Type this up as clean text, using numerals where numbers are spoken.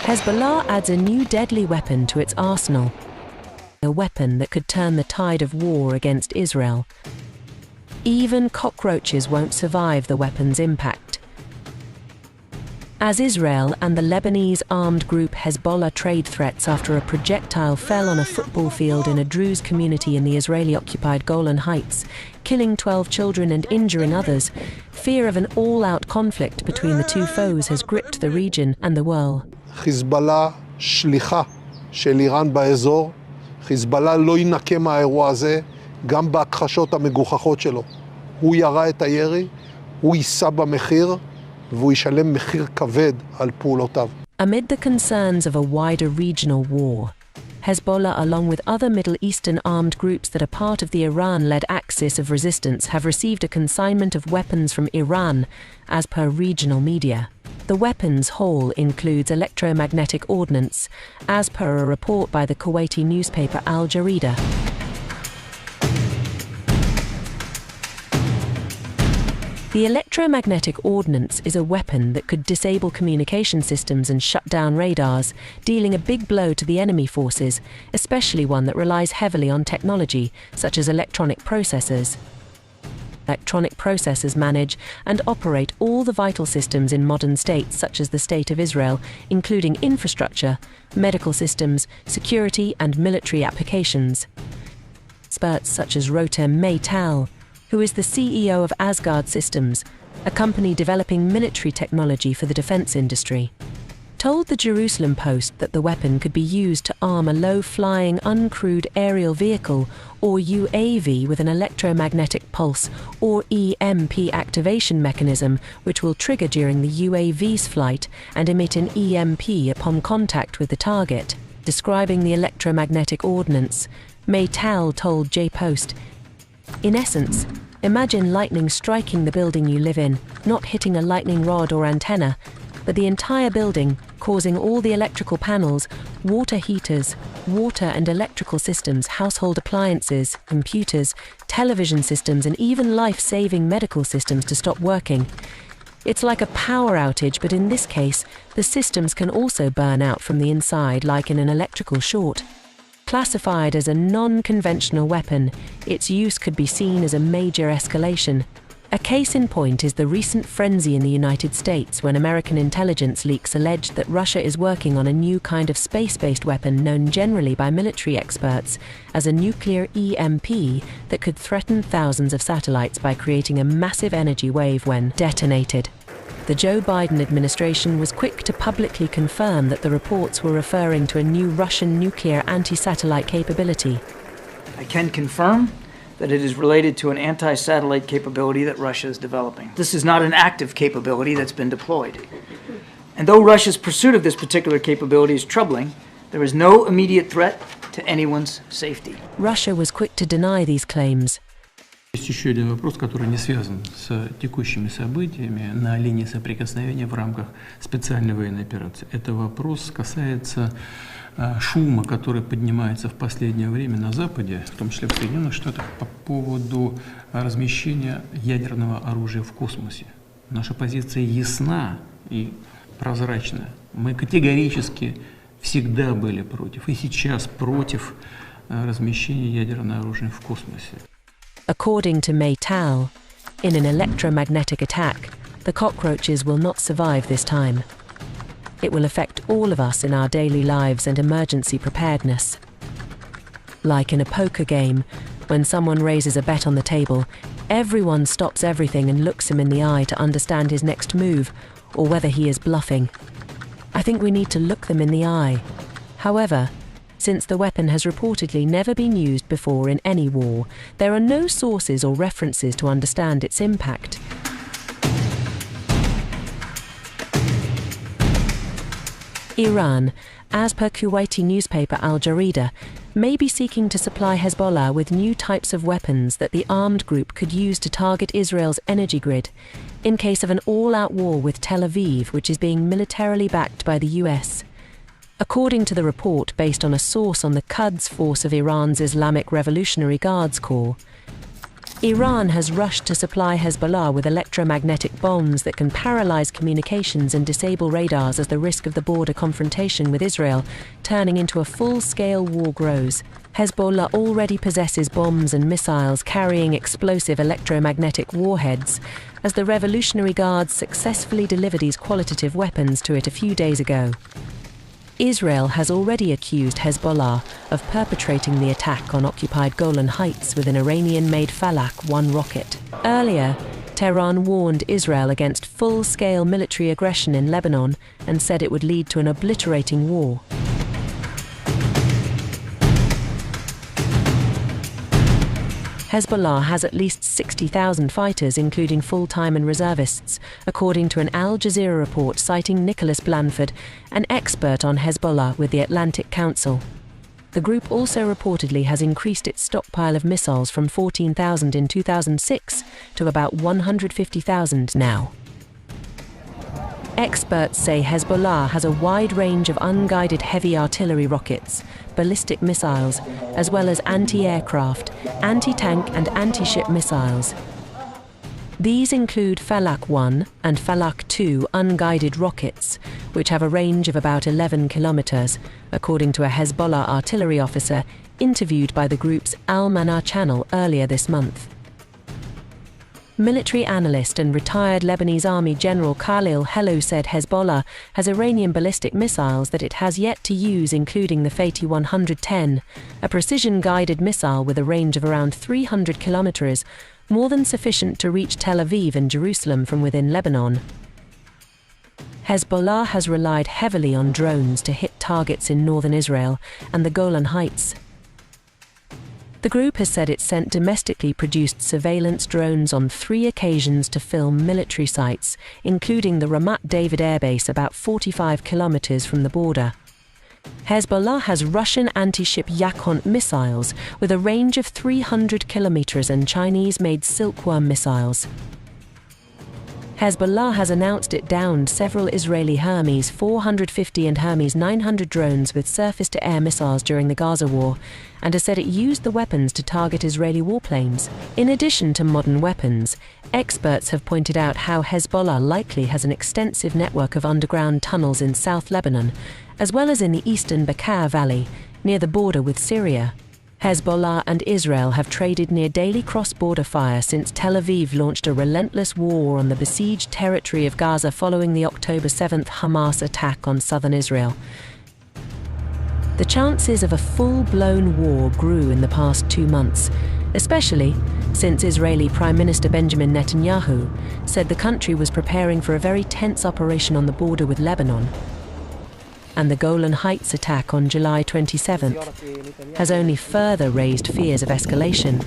Hezbollah adds a new deadly weapon to its arsenal, a weapon that could turn the tide of war against Israel. Even cockroaches won't survive the weapon's impact. As Israel and the Lebanese armed group Hezbollah trade threats after a projectile fell on a football field in a Druze community in the Israeli-occupied Golan Heights, killing 12 children and injuring others, fear of an all-out conflict between the two foes has gripped the region and the world. Hezbollah שליחה של איראן באזור. חיזבאללה לא ינקה מהאירוע הזה, גם בהכחשות המגוחכות שלו. הוא ירה את הירי, הוא יישא במחיר, והוא ישלם מחיר כבד על פעולותיו. Amid the concerns of a wider regional war, Hezbollah, along with other Middle Eastern armed groups that are part of the Iran-led axis of resistance, have received a consignment of weapons from Iran, as per regional media. The weapons haul includes electromagnetic ordnance, as per a report by the Kuwaiti newspaper Al Jarida. The electromagnetic ordnance is a weapon that could disable communication systems and shut down radars, dealing a big blow to the enemy forces, especially one that relies heavily on technology, such as electronic processors. Electronic processors manage and operate all the vital systems in modern states, such as the State of Israel, including infrastructure, medical systems, security and military applications. Experts such as Rotem Meital, who is the CEO of Asgard Systems, a company developing military technology for the defense industry, told the Jerusalem Post that the weapon could be used to arm a low-flying uncrewed aerial vehicle, or UAV, with an electromagnetic pulse, or EMP activation mechanism, which will trigger during the UAV's flight and emit an EMP upon contact with the target. Describing the electromagnetic ordnance, Meital told J-Post, "In essence, imagine lightning striking the building you live in, not hitting a lightning rod or antenna, but the entire building, causing all the electrical panels, water heaters, water and electrical systems, household appliances, computers, television systems, and even life-saving medical systems to stop working. It's like a power outage, but in this case, the systems can also burn out from the inside, like in an electrical short." Classified as a non-conventional weapon, its use could be seen as a major escalation. A case in point is the recent frenzy in the United States when American intelligence leaks alleged that Russia is working on a new kind of space-based weapon known generally by military experts as a nuclear EMP that could threaten thousands of satellites by creating a massive energy wave when detonated. The Joe Biden administration was quick to publicly confirm that the reports were referring to a new Russian nuclear anti-satellite capability. I can confirm that it is related to an anti-satellite capability that Russia is developing. This is not an active capability that's been deployed. And though Russia's pursuit of this particular capability is troubling, there is no immediate threat to anyone's safety. Russia was quick to deny these claims. Есть еще один вопрос, который не связан с текущими событиями на линии соприкосновения в рамках специальной военной операции. Это вопрос касается шума, который поднимается в последнее время на Западе, в том числе в Соединенных Штатах, по поводу размещения ядерного оружия в космосе. Наша позиция ясна и прозрачна. Мы категорически всегда были против, и сейчас против размещения ядерного оружия в космосе. According to Meital, in an electromagnetic attack, the cockroaches will not survive this time. It will affect all of us in our daily lives and emergency preparedness. Like in a poker game, when someone raises a bet on the table, everyone stops everything and looks him in the eye to understand his next move, or whether he is bluffing. I think we need to look them in the eye. However, since the weapon has reportedly never been used before in any war, there are no sources or references to understand its impact. Iran, as per Kuwaiti newspaper Al Jarida, may be seeking to supply Hezbollah with new types of weapons that the armed group could use to target Israel's energy grid, in case of an all-out war with Tel Aviv, which is being militarily backed by the US. According to the report, based on a source on the Quds force of Iran's Islamic Revolutionary Guards Corps, Iran has rushed to supply Hezbollah with electromagnetic bombs that can paralyze communications and disable radars as the risk of the border confrontation with Israel turning into a full-scale war grows. Hezbollah already possesses bombs and missiles carrying explosive electromagnetic warheads, as the Revolutionary Guards successfully delivered these qualitative weapons to it a few days ago. Israel has already accused Hezbollah of perpetrating the attack on occupied Golan Heights with an Iranian-made Falak 1 rocket. Earlier, Tehran warned Israel against full-scale military aggression in Lebanon and said it would lead to an obliterating war. Hezbollah has at least 60,000 fighters, including full-time and reservists, according to an Al Jazeera report citing Nicholas Blanford, an expert on Hezbollah with the Atlantic Council. The group also reportedly has increased its stockpile of missiles from 14,000 in 2006 to about 150,000 now. Experts say Hezbollah has a wide range of unguided heavy artillery rockets, ballistic missiles, as well as anti-aircraft, anti-tank and anti-ship missiles. These include Falak 1 and Falak 2 unguided rockets, which have a range of about 11 kilometers, according to a Hezbollah artillery officer interviewed by the group's Al-Manar channel earlier this month. Military analyst and retired Lebanese Army General Khalil Hello said Hezbollah has Iranian ballistic missiles that it has yet to use, including the Fatih 110, a precision-guided missile with a range of around 300 kilometers, more than sufficient to reach Tel Aviv and Jerusalem from within Lebanon. Hezbollah has relied heavily on drones to hit targets in northern Israel and the Golan Heights. The group has said it sent domestically produced surveillance drones on 3 occasions to film military sites, including the Ramat David Air Base about 45 kilometers from the border. Hezbollah has Russian anti-ship Yakhont missiles with a range of 300 kilometers and Chinese-made Silkworm missiles. Hezbollah has announced it downed several Israeli Hermes 450 and Hermes 900 drones with surface-to-air missiles during the Gaza war, and has said it used the weapons to target Israeli warplanes. In addition to modern weapons, experts have pointed out how Hezbollah likely has an extensive network of underground tunnels in South Lebanon, as well as in the eastern Bekaa Valley, near the border with Syria. Hezbollah and Israel have traded near daily cross-border fire since Tel Aviv launched a relentless war on the besieged territory of Gaza following the October 7th Hamas attack on southern Israel. The chances of a full-blown war grew in the past 2 months, especially since Israeli Prime Minister Benjamin Netanyahu said the country was preparing for a very tense operation on the border with Lebanon. And the Golan Heights attack on July 27th has only further raised fears of escalation.